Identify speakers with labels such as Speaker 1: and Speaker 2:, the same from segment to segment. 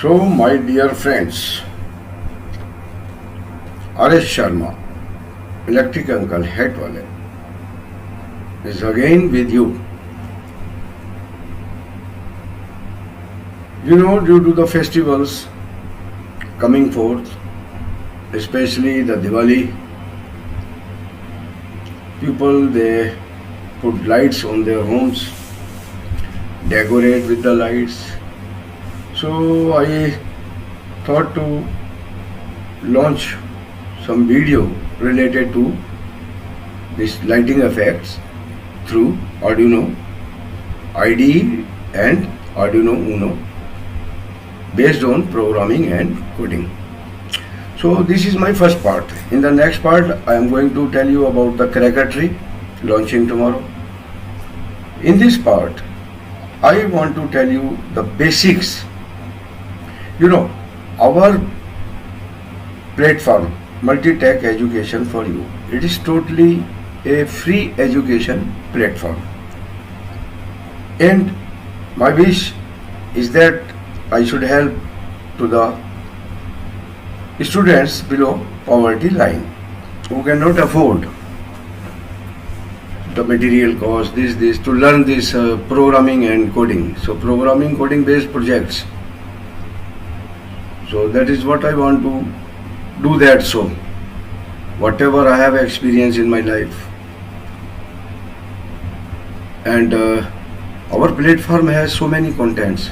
Speaker 1: So, my dear friends, R.S. Sharma, Electric Uncle Head Wale, is again with you. Due to the festivals coming forth, especially the Diwali, people they put lights on their homes, decorate with the lights. So I thought to launch some video related to this lighting effects through Arduino IDE and Arduino Uno based on programming and coding. So this is my first part. In the next part I am going to tell you about the Cracker Tree launching tomorrow. In this part I want to tell you the basics. Our platform Multi-Tech Education for You, it is totally a free education platform, and my wish is that I should help to the students below poverty line who cannot afford the material cost, this to learn this programming and coding. So programming coding based projects. So that is what I want to do that. So whatever I have experienced in my life, and our platform has so many contents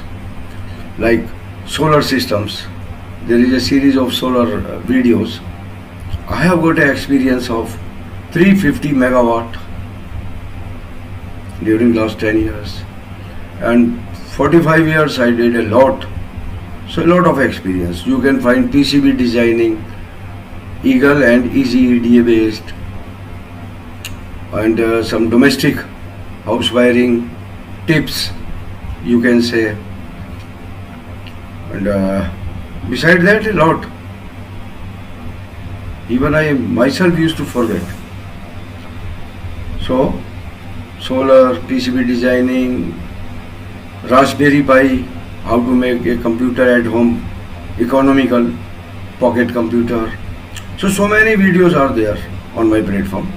Speaker 1: like solar systems. There is a series of solar videos. I have got an experience of 350 megawatt during last 10 years, and 45 years I did a lot. So a lot of experience. You can find PCB designing, Eagle and Easy EDA based, and some domestic house wiring tips, you can say. And beside that, a lot. Even I myself used to forget. So solar, PCB designing, Raspberry Pi, how to make a computer at home, economical pocket computer. So many videos are there on my platform.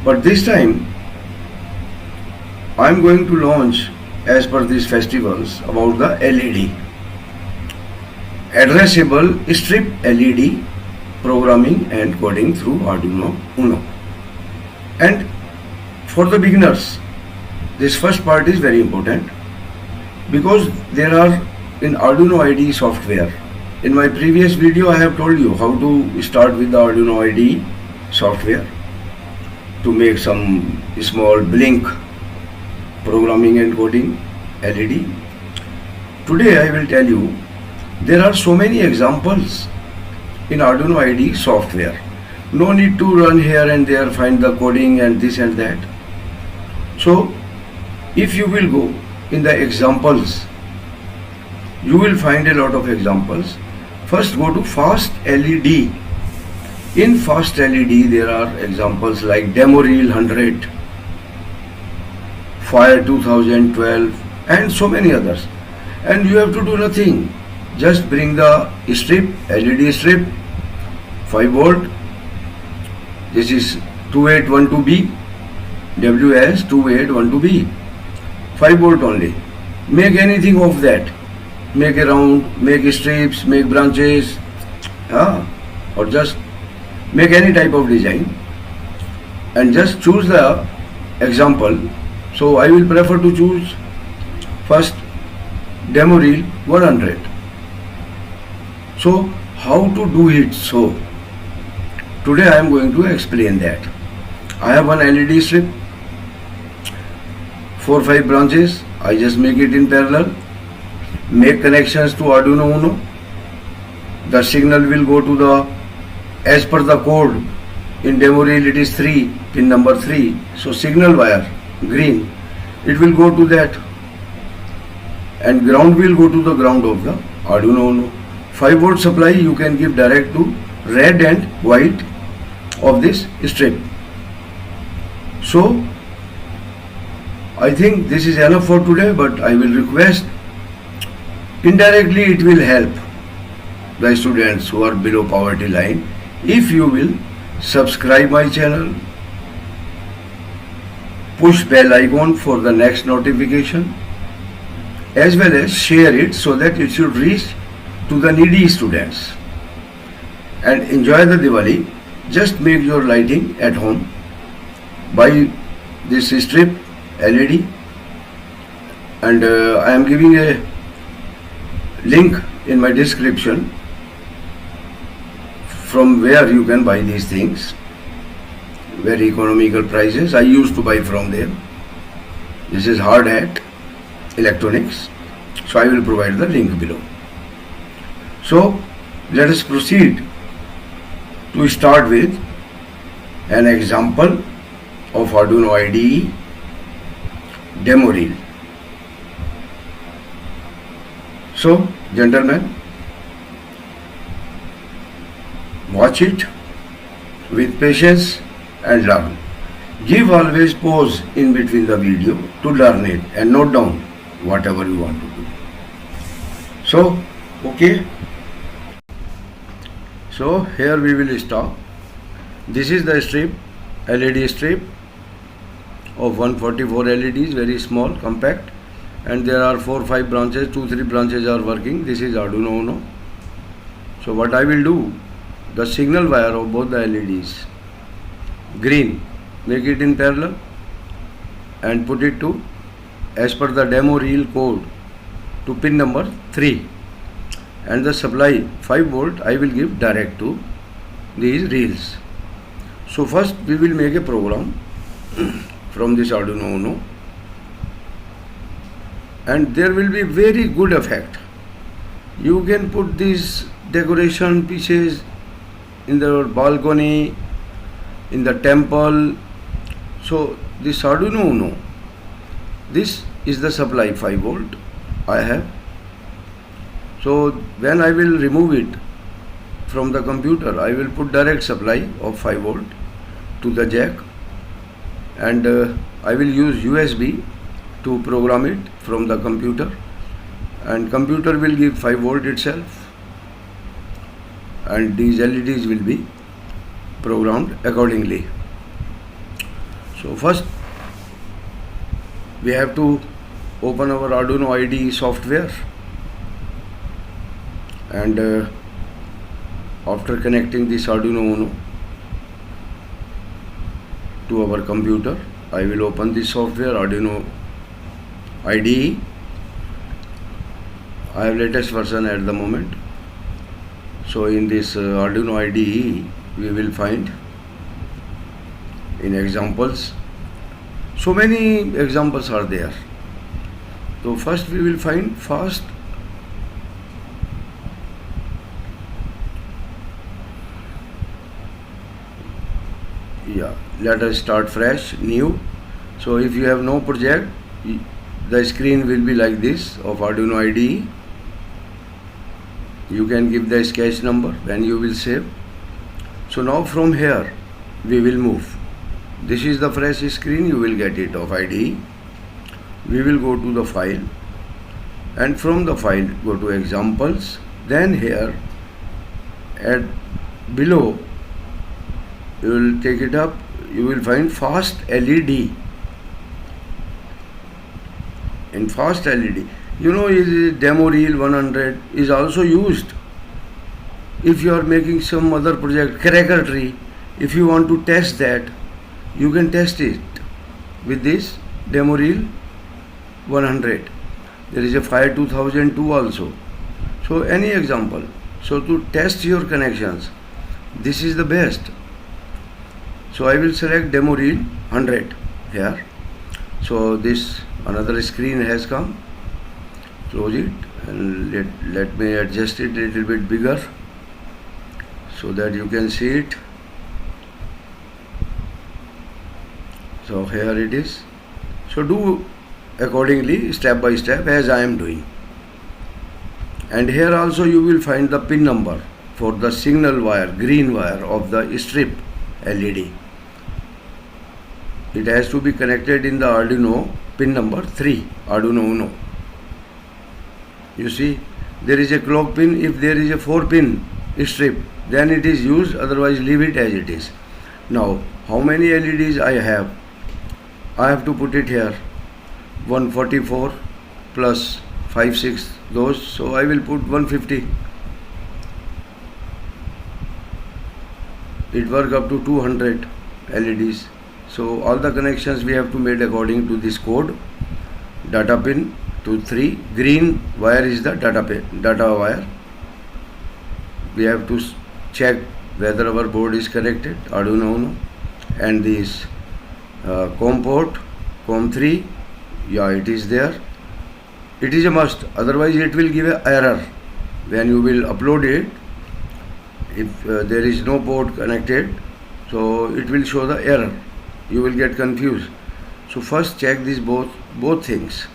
Speaker 1: But this time I am going to launch, as per these festivals, about the LED, addressable strip LED programming and coding through Arduino Uno. And for the beginners, this first part is very important, because there are in Arduino IDE software. In my previous video I have told you how to start with the Arduino IDE software to make some small blink programming and coding LED. Today I will tell you there are so many examples in Arduino IDE software. No need to run here and there, find the coding and this and that. So if you will go in the examples, you will find a lot of examples. First go to Fast LED. In Fast LED there are examples like Demo Reel 100, Fire 2012 and so many others. And you have to do nothing. Just bring the strip, LED strip, 5 volt. This is 2812B, WS2812B. 5 volt only. Make anything of that. Make a round, make strips, make branches, or just make any type of design and just choose the example. So I will prefer to choose first Demo Reel 100. So how to do it? So today I am going to explain that. I have one LED strip, 4-5 branches. I just make it in parallel, make connections to Arduino Uno. The signal will go to the, as per the code in Demo Reel it is 3, pin number 3. So signal wire, green, it will go to that, and ground will go to the ground of the Arduino Uno. 5 volt supply you can give direct to red and white of this strip. So I think this is enough for today, but I will request Indirectly, it will help the students who are below poverty line if you will subscribe my channel, push bell icon for the next notification, as well as share it so that it should reach to the needy students. And enjoy the Diwali. Just make your lighting at home. Buy this strip LED, and I am giving a link in my description from where you can buy these things. Very economical prices. I used to buy from them. This is Hard Hat Electronics. So I will provide the link below. So let us proceed to start with an example of Arduino IDE demo reel. So, gentlemen, watch it with patience and learn. Give always pause in between the video to learn it and note down whatever you want to do. So, okay. So, here we will stop. This is the strip, LED strip of 144 LEDs, very small, compact, and there are 4-5 branches, 2-3 branches are working. This is Arduino Uno. So what I will do, the signal wire of both the LEDs, green, make it in parallel and put it to, as per the demo reel code, to pin number 3, and the supply 5 volt I will give direct to these reels. So first we will make a program from this Arduino Uno, and there will be very good effect. You can put these decoration pieces in the balcony, in the temple. So this Arduino Uno, this is the supply 5 volt I have. So when I will remove it from the computer, I will put direct supply of 5 volt to the jack, and I will use USB to program it from the computer, and computer will give 5 volt itself, and these LEDs will be programmed accordingly. So first we have to open our Arduino IDE software, and after connecting this Arduino Uno to our computer, I will open this software Arduino IDE. I have latest version at the moment. So in this Arduino IDE we will find in examples, so many examples are there. So first we will find fast let us start fresh, new. So if you have no project, the screen will be like this of Arduino IDE. You can give the sketch number when you will save. So now from here we will move. This is the fresh screen, you will get it of IDE. We will go to the file, and from the file go to examples. Then here at below you will take it up, you will find fast LED. In fast LED, you know, is demo reel 100 is also used. If you are making some other project, cracker tree, if you want to test that, you can test it with this demo reel 100. There is a Fire 2002 also. So any example. So to test your connections, this is the best. So I will select demo reel 100 here. So this another screen has come. Close it and let me adjust it a little bit bigger so that you can see it. So here it is. So do accordingly, step by step, as I am doing. And here also you will find the pin number for the signal wire, green wire of the strip LED. It has to be connected in the Arduino pin number 3, Arduino Uno. You see, there is a clock pin. If there is a 4 pin strip, then it is used, otherwise leave it as it is. Now how many LEDs I have? I have to put it here, 144 plus 5 6 those, so I will put 150. It work up to 200 LEDs. So all the connections we have to make according to this code. Data pin to 3, green wire is the data wire. We have to check whether our board is connected, Arduino Uno. And this COM port, COM3, yeah, it is there. It is a must, otherwise it will give an error when you will upload it. If there is no port connected, so it will show the error, you will get confused. So first check these both things.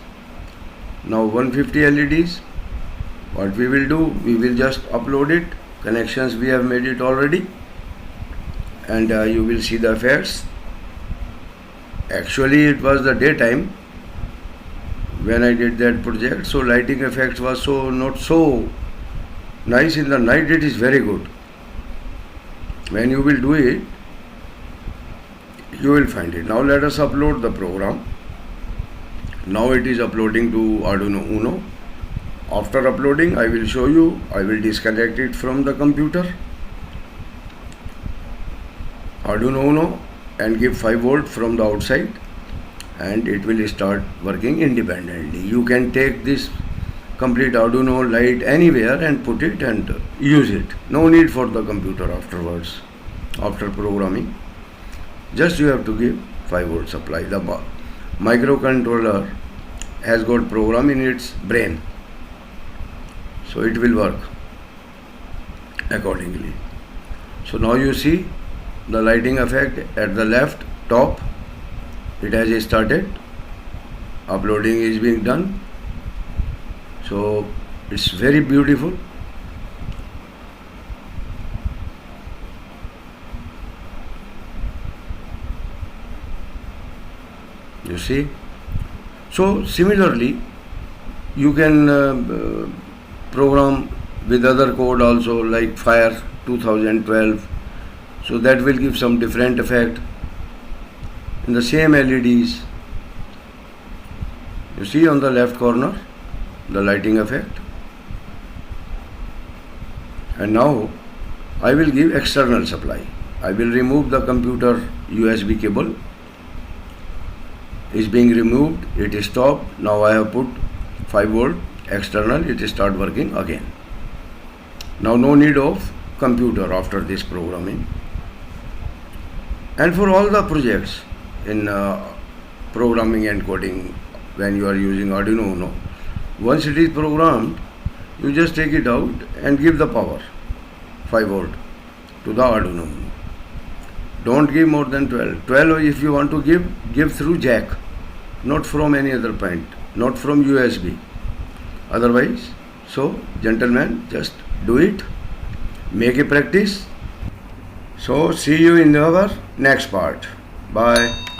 Speaker 1: Now 150 LEDs, what we will do, we will just upload it. Connections we have made it already, and you will see the effects. Actually it was the daytime when I did that project, so lighting effects was not so nice. In the night it is very good. When you will do it, you will find it. Now let us upload the program. Now it is uploading to Arduino Uno. After uploading, I will show you. I will disconnect it from the computer, Arduino Uno, and give 5 volt from the outside, and it will start working independently. You can take this complete Arduino light anywhere and put it and use it. No need for the computer afterwards, after programming. Just you have to give 5 volt supply. The microcontroller has got program in its brain, so it will work accordingly. So now you see the lighting effect at the left top. It has started. Uploading is being done. So it's very beautiful. You see. So similarly, you can program with other code also, like Fire 2012. So that will give some different effect in the same LEDs. You see on the left corner the lighting effect. And now I will give external supply. I will remove the computer USB cable. Is being removed, it is stopped. Now I have put 5 volt external, it start working again. Now no need of computer after this programming. And for all the projects in programming and coding, when you are using Arduino Uno, once it is programmed, you just take it out and give the power 5 volt to the Arduino Uno. Don't give more than 12. 12 if you want to give through jack, not from any other point, not from USB. Otherwise, so gentlemen, just do it, make a practice. So see you in our next part. Bye.